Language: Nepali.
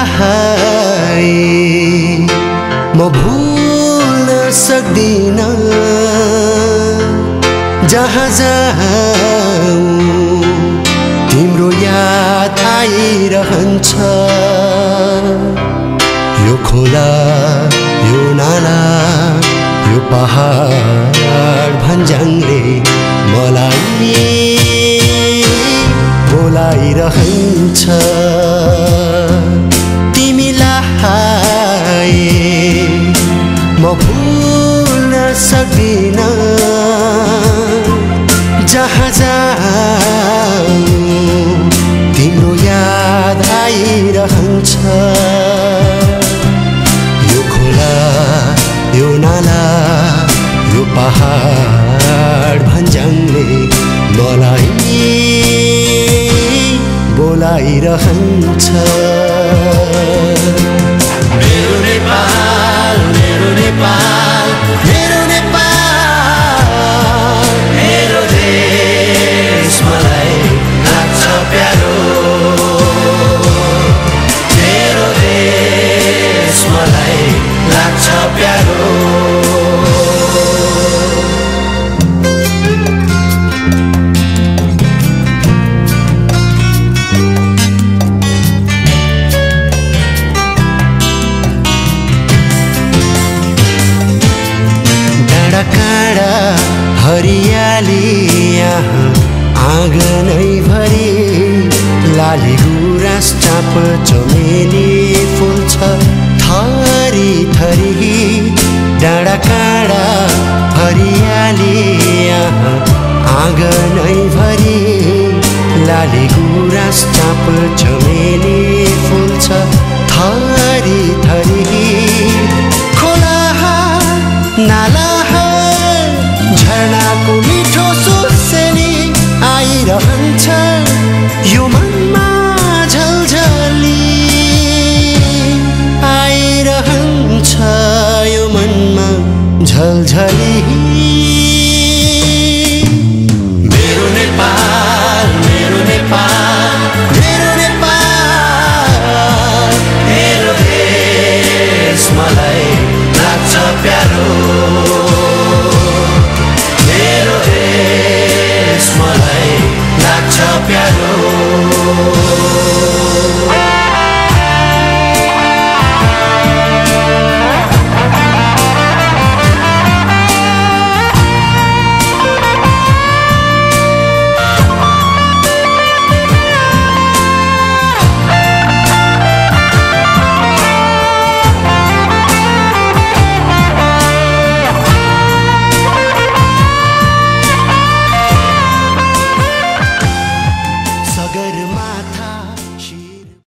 तिमीलाई म भुल्न सक्दिन जहाँ जाऊँ तिम्रो याद आइरहन्छ यो खोला यो नाला यो पहाड भन्ज्याङले मलाई बोलाइरहन्छ तिमीलाई म भुल्न सक्दिन जहाँ जाऊँ तिम्रो याद आइरहन्छ यो खोला यो नाला यो पहाड भन्ज्याङले मलाई बोलाइरहन्छ मेरो नेपाल मेरो नेपाल मेरो नेपाल मेरो देश मलाई लाग्छ प्यारो मेरो देश मलाई लाग्छ प्यारो काँडा हरियाली यहाँ आँगनै भरि लाली गुराँस चाँप चमेली फुल्छ थरी थरी डाँडा काँडा हरियाली यहाँ आँगनै भरि लाली गुराँस चाँप चमेली फुल्छ थरी थरी खोला नाला झरनाको मिठो सुसेली आइरहन्छ